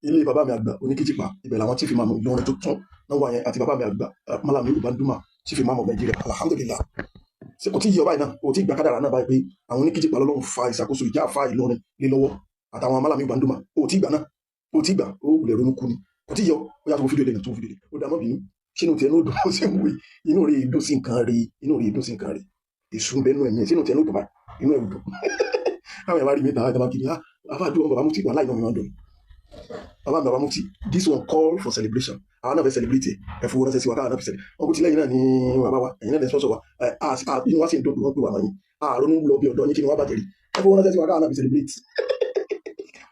ilé bàbá mi àgbà oníkìtìpá ibẹ̀ làwọn chief imam Ìlọrin tó tún náà wà yẹn àti bàbá mi àgbà Malami Ubanduma chief imam of Nigeria alhamdulillah. Ṣé kò tí ì yọ báyìí náà kò tí ì gbà kádàrá náà báyìí pé àwọn oníkìtìpá lọ́lọ́run fa ìṣàkóso ìjà àfa Ìlọrin lé lọ́wọ́ àtàwọn Malami Ubanduma kò tí ì gbà náà kò tí ì gbà ó lè ronú kú ni kò tí ì yọ ó yà tó fídíò lẹ́nu tó fídíò ó dá mọ́ bínú sínú tiẹ̀ ní ó dùn ó sì ń wí inú rẹ̀ èdò sí nǹkan rí inú rẹ̀ èdò sí nǹkan rí èṣù ń bẹnu ẹ̀mí sínú tiẹ̀ ní ó dùn báyìí inú ẹ̀ dùn àwọn ìwádìí mi tàwọn ìjọba kiri àfáàdúró bàbá mufti wà láì náà mi máa ń dùn bàbá mufti this one call for celebration àwọn náà fẹ́ celebrate ẹ fowó ránṣẹ́ sí wa káwọn náà fi celebrate wọn kò tí lẹ́yìn náà ní bàbá wa ẹ̀yin náà lè sponsor wa inú wa sì ń dùn wọn pé wà máa yín àrùn lọ bí ọ̀dọ́ yín kí ni wọ́n bàjẹ́ rí ẹ fowó ránṣẹ́ sí wa káwọn náà fi celebrate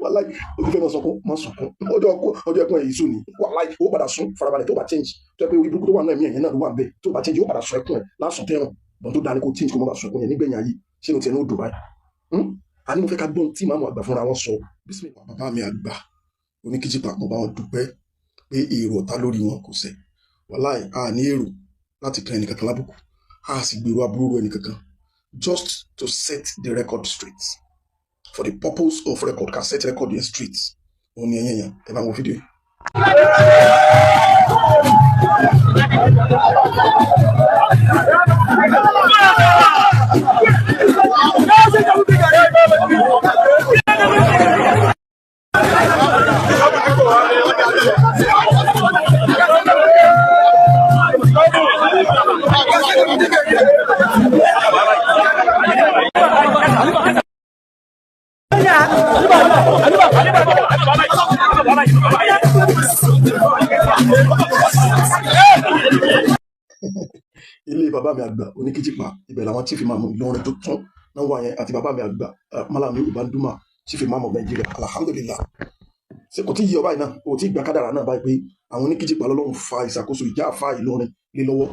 wàláì ojú fẹ́ máa sọkún máa sọkún ọjọ́ ẹkún ẹ̀yìn sùn ni wàláì ó padà sún farabalẹ̀ tó bá change tó yẹ pé orí burúkú tó wà náà ẹ̀mí ẹ̀yìn náà ló wà bẹ́ẹ̀ tó bá change ó padà sọ ẹkún ẹ̀ lásùn tẹ́rùn bọ́n tó dáa ní kó change kó má bàa sọkún yẹn nígbẹ̀yìn ayé sínú tiẹ̀ ní ó dùn báyìí àní mo fẹ́ ká gbọ́n tí màmú àgbà fúnra wọn sọ bísímìlà bàbá mi àgbà oníkìtìpá mo bá wọn dúpẹ́ pé èrò ọ̀tá lórí wọn kò ṣẹ wàláì a ní èrò láti kan ẹnìkankan lábùkù a sì gbèrò aburú ẹnìkankan just to set the record straight for the purpose of record can set record yẹn straight òun ni ẹ̀yẹ̀ yẹn ẹ bá wọn fídíò yìí. ilé bàbá mi àgbà oníkìtìpá ibẹ̀ làwọn chief imam Ìlọrin tó tún náà wà yẹn àti bàbá mi àgbà Malami Ubanduma chief imam of Nigeria alhamdulillah. Ṣé kò tí ì yọ báyìí náà kò tí ì gbà kádàrá náà báyìí pé àwọn oníkìtìpá lọ́lọ́run fa ìṣàkóso ìjà àfa Ìlọrin lé lọ́wọ́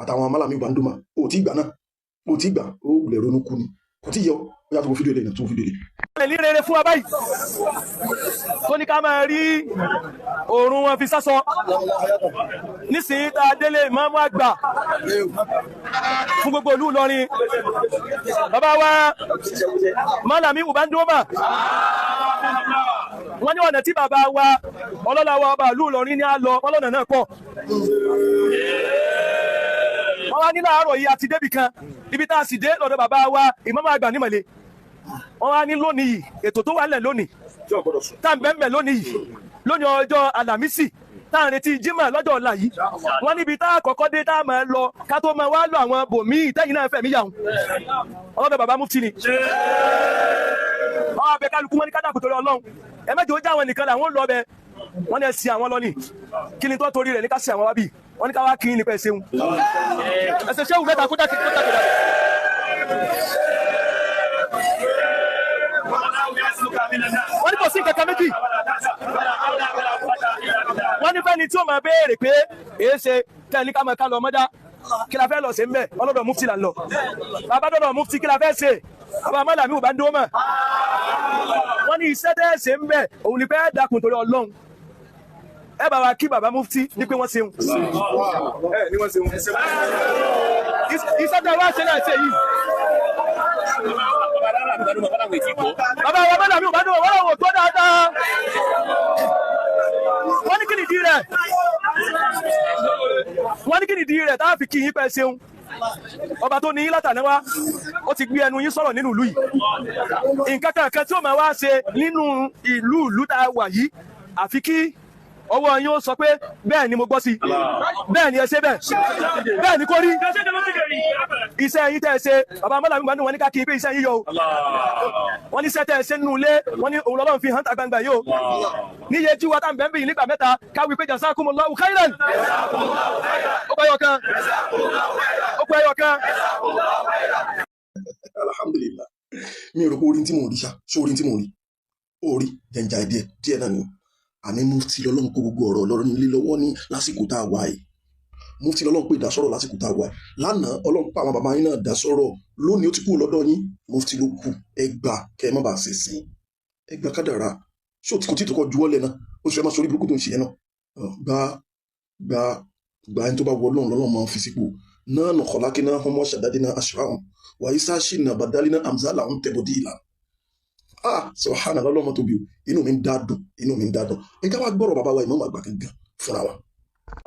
àtàwọn Malami Ubanduma kò tí ì gbà náà kò tí ì gbà ó lè ronú kú ni kò tí ì yọ ó yà tó fídíò lẹ́nu tó fídíò lẹ́nu. ní rere fún wa báyìí tó ní ká máa rí oòrùn wọn fi sásọ nísìnyí tá a délé ìmáàmù àgbà fún gbogbo ìlú Ìlọrin bàbá wa Malami Ubanduma wọ́n ní ọ̀nà tí bàbá wa ọlọ́lá wa ọba ìlú Ìlọrin ní á lọ ọlọ́nà náà pọ̀ wọ́n wá ní láàárọ̀ yìí àti débì kan ibi tá a sì dé lọ́dọ̀ bàbá wa ìmáàmù àgbà nímọ̀lẹ́ wọ́n wá ní lónìí yìí ètò tó wà nílẹ̀ lónìí tá n bẹ́ẹ̀ lónìí yìí lónìí ọjọ́ Àlàmísì tá à ń retí Jímọ̀ lọ́jọ́ ọ̀la yìí wọ́n níbi tá a kọ́kọ́ dé tá a máa lọ ká tó máa wá lọ àwọn bòmíì tẹ́yìn náà fẹ̀mí yà wọ́n ọlọ́dọ̀ bàbá mufti ni wọ́n abẹ kálukú wọn ní kádàkù torí Ọlọ́run ẹ mẹ́jọ ó já àwọn nìkan làwọn lọ bẹ wọ́n ní ẹ sin àwọn lọ́nìí kí ni tó torí rẹ̀ ní ká sin àwọn wá bì wọ́n ní ká wá kí nípa ẹ̀ ṣeun ẹsẹ̀ ṣéwù mẹ́ta kó dákẹ́ wọ́n ní kò sí kankan méjì wọ́n ní fẹ́ni tí ó máa béèrè pé èé ṣe tẹ́ni ká máa ká lọ mọ́dá kí la fẹ́ lọ sí mbẹ́ ọlọ́dọ̀ mufti là ń lọ bàbá dọ̀dọ̀ mufti kí la fẹ́ ṣe bàbá Malami Ubanduma wọ́n ní iṣẹ́ tẹ́ ṣe mbẹ́ òun ni pé dákun torí Ọlọ́run ẹ bá wa kí bàbá mufti ní pé wọ́n ṣeun iṣẹ́ tẹ́ wá ṣe náà ṣe yìí bàbá wa Malami Ubanduma wọ́n wò tó dáadáa wọ́n ní kí nìdí rẹ̀ wọ́n ní kí nìdí rẹ̀ tá a fi kí yín pẹ́ ṣeun ọba tó ní yín látàná wá ó ti gbé ẹnu yín sọ̀rọ̀ nínú ìlú yìí nǹkan kankan tí ó máa wá ṣe nínú ìlú tá a wà yìí àfi kí ọwọ́ yín ó sọ pé bẹ́ẹ̀ ni mo gbọ́ sí bẹ́ẹ̀ ni ẹ ṣe bẹ́ẹ̀ ni kò rí iṣẹ́ yín tẹ́ ẹ ṣe bàbá Malami Ubanduma wọ́n ní ká kí pé iṣẹ́ yín yọ o wọ́n ní iṣẹ́ tẹ́ ẹ ṣe nínú ilé wọ́n ní òun lọ́lọ́run fi hàn tá gbangba yìí o níye tí wọ́n tá ń bẹ́ẹ̀ bí nígbà mẹ́ta káwí pé jazakumullahu khairan ó pẹ́ yọ kan ó pẹ́ yọ kan. alhamdulillah mi ò rò pé orin tí mo rí ṣá ṣé orin tí mo rí orí jẹnjà díẹ̀ náà ni àní mufti lọ́lọ́run kó gbogbo ọ̀rọ̀ Ọlọ́run nílé lọ́wọ́ ní lásìkò tá a wà yìí mufti lọ́lọ́run pé ìdásọ̀rọ̀ lásìkò tá a wà yìí lánàá Ọlọ́run pa àwọn bàbá yín náà dásọ̀rọ̀ lónìí ó ti kú lọ́dọ̀ yín mufti ló kù ẹgbà kẹ́ ẹ má bàa ṣe sìn ẹgbà kádàrá ṣé o ti kò tí ì tó kọ juwọ́lẹ̀ náà ó ṣe é má sọ orí burúkú tó ń ṣe yẹn náà gba ẹni tó bá wọ Ọlọ́run lọ́lọ́run máa ń fi sípò náà nà khalaqnahum wa shaddadna ashrahum wa isa shina badalina amzalahum tabdila subhanallah lọ́mọ tóbi o inú mi ń dádùn ẹ ká wá gbọ́rọ̀ bàbá wa ìmáàmù àgbà gangan fúnra wa.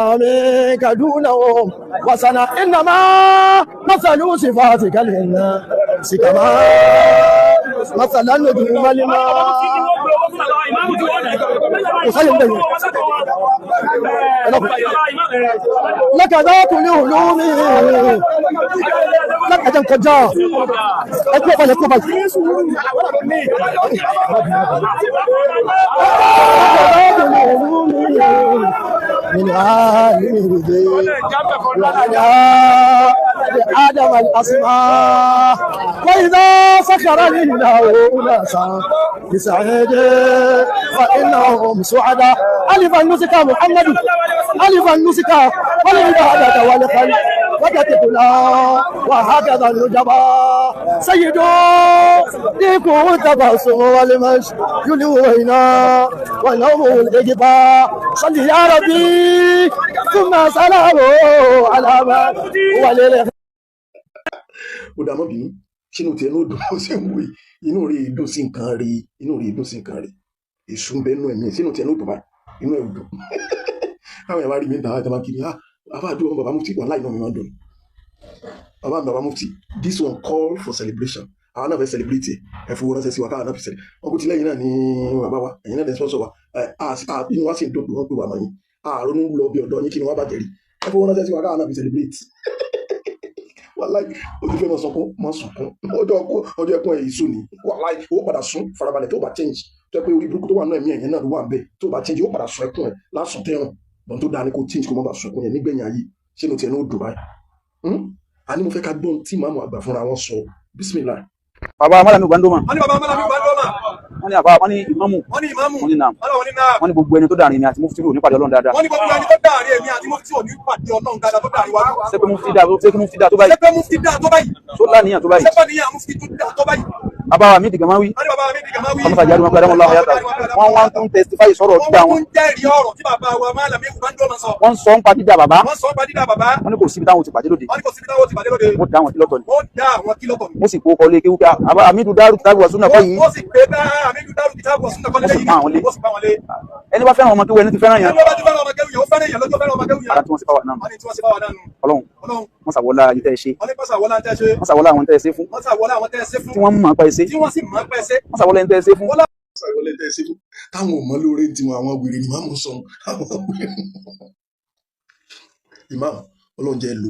آمين دونهم وسنا إنما مثل صفاتك للناس كما مثل النجوم لما لك ذات العلوم لك أجل كجار من عالم الغيب آدم الأسماء وإذا سخر لله أناسا بسعيد فإنهم سعداء ألف النسك محمد ألف النسك والعبادة والخلق وجدتنا وهكذا النجباء سيد ليكون التبسم والمشي يلوينا ونوم الإجباء صل يا ربي ثم سلامه على من هو لله. ó dá mọ́ bínú sínú tiẹ̀ ló dùn ó sì ń wòye inú rí dùn sí nǹkan rí èṣù ń bẹ nínú ẹ̀mí ẹ̀ sínú tiẹ̀ ló dùn báyìí inú ẹ̀ ò dùn àwọn èèyàn bá rí mi dáhà ìjọba kiri àbá àdúrà bàbá mufti wà láì náà mi máa dùn bàbá mufti this one call for celebration àwọn náà fẹ́ celebrate ẹ̀ fowó ránṣẹ́ sí wa káwọn náà fi celebrate wọn kò tí lẹ́yìn náà ní bàbá wa ẹ̀yìn náà dẹ̀ sponsor wa inú wa sì ń dùn pé wọ́n pè wà mọ́ yín àrùn lọ bí ọ̀dọ́ yín kí ni wọ́n bàjẹ́ rí ẹ̀ fowó ránṣẹ́ sí wa káwọn náà fi celebrate wàláì o ti fẹ́ mọ sunkún ọjọ́ ẹkún ẹ̀ ìṣó ni wàláì ó padà sún farabalẹ̀ tó bá change tó yẹ pé orí burúkú tó wà náà ẹ̀mí ẹ̀yẹn náà ló wà ń bẹ̀ tó bá change ó padà sún ẹkún ẹ̀ lásùn tẹ́rùn bọ́n tó dáa ni kó change kó má bàa sún ẹkún yẹn nígbẹ̀yìn ayé sínú tiẹ̀ ní ó dùn báyìí. a ní mo fẹ́ ká gbọ́n tí màmú àgbà fúnra wọn sọ bísímìlà. bàbá amálàmí gbàndómà. wọ́n ní bàbá amálàmí gbàndómà. wọ́n ní àbá wọ́n ní ìmámù. wọ́n ní ìmámù. wọ́n ní nàm. wọ́n ní gbogbo ẹni tó dàrin mi àti mufti ò ní pàdé Ọlọ́run dáadáa. wọ́n ní gbogbo ẹni tó dàrin èmi àti mufti ò ní pàdé Ọlọ́run dáadáa tó dàrin wa. ṣé pé mufti dá tó báyìí. ṣé pé mufti dá tó báyìí. tó láníyàn tó báyìí. ṣé pé níyàn mufti dá tó báyìí. bàbá wa mi dìgàmáwí. wọ́n ní bàbá mi dìgàmáwí. ọmọ sàjáde wọn pé adamu aláwọ yàtọ̀ wọ́n wá ń testify sọ̀rọ̀ dídá wọn. wọ́n ń jẹ́rìí ọ̀rọ̀ tí bàbá wa Málàmí Gbàndómà sọ. wọ́n sọ ń pa dídá bàbá. wọ́n sọ ń pa dídá bàbá. wọ́n ní kò síbi táwọn ti pàdé lóde. wọ́n ní kò síbi táwọn ti pàdé lóde. wọ́n dá wọn kílọ̀tọ̀ ni. wọ́n dá àwọn kílọ̀tọ̀ ni. mo sì kó kọ́lé kéwú pé Amidu Daru Kitabu wa Sunna kọ́ yìí. wọ́n sì gbé bá Amidu Daru Kitabu wa Sunna kọ́ lẹ́yìn. wọ́n sì bá wọn lé. ẹni bá fẹ́ràn ọmọ kéwú ẹni ti fẹ́ràn yẹn. ẹni bá ti fẹ́ràn ọmọ kéwú yẹn ó fẹ́ràn yẹn lọ́jọ́ fẹ́ràn ọmọ kéwú yẹn. ara tí wọ́n sì bá wà náà. wọ́n ní tí wọ́n sì bá wà náà nù. Ọlọ́run wọ́n sàwọ́lá yìí tẹ́ ẹ ṣe. wọ́n ní pàṣàwọ́lá tẹ́ ẹ ṣe. wọ́n sàwọ́lá àwọn tẹ́ ẹ ṣe fún. wọ́n sàwọ́lá àwọn tẹ́ ẹ ṣe fún. tí wọ́n mọ̀ pa ẹ ṣe. tí wọ́n sì mọ̀ pa ẹ ṣe. wọ́n sàwọ́lá ẹni tẹ́ ẹ ṣe fún. sàwọlé tẹ́ ẹ ṣe fún táwọn ò mọ lóore tiwọn àwọn wèrè ni máa mú sọ àwọn wèrè. Imam Ọlọ́run jẹ́ lò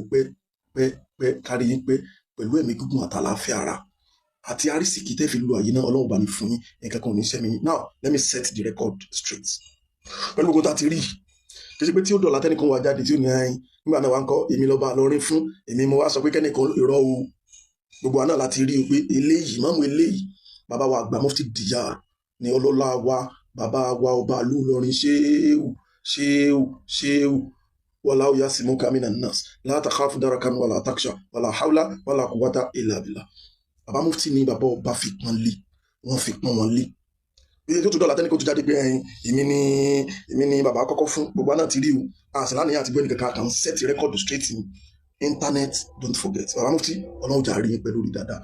pé kárí yín pé pẹ̀lú ẹ̀mí gígùn àtàlàáfíà ara àti àrísìkí tẹ́ fi lu àyè náà Ọlọ́run bá ní fún yín nǹkan kan ò ní sẹ́mi yín. Now let me set the record straight. pẹ̀lú gbogbo tá a ti rí kì í ṣe pé tí ó dọ̀la tẹ́nìkan wà jáde tí ó ní ẹyin nígbà náà wà ń kọ́ èmi lọ́ba lọ́rin fún èmi mo wá sọ pé kẹ́nìkan irọ́ o gbogbo àná láti rí o pé eléyìí Ìmáàmù eléyìí bàbá wa àgbà Mufti Diyar ní ọlọ́lá wa bàbá wa ọba ìlú Ìlọrin ṣéwù wàlá òyà símú kamina nas la takhafu darakan wàlá taksha wàlá hawla wàlá quwwata illa billah. bàbá Mufti ní bàbá ọba fi pọ́n lé wọ́n fi pọ́n wọn lé ilé tó tún dọ̀la tẹ́nìkan tó jáde pé ẹyin èmi ni bàbá kọ́kọ́ fún gbogbo àná ti rí o àṣìlá nìyẹn àti gbẹ́ni kankan kan set record straight in internet don't forget bàbá Mufti Ọlọ́run jà rí yín pẹ̀lú rí dáadáa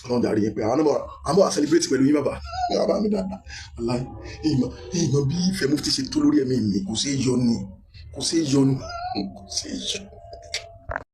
Ọlọ́run jà rí yín pé àwọn àmọ́ celebrate pẹ̀lú yín bàbá mi dáadáa aláì ìmọ̀ bí ìfẹ́ Mufti ṣe tó lórí ẹ̀mí mi kò sí yọ ni.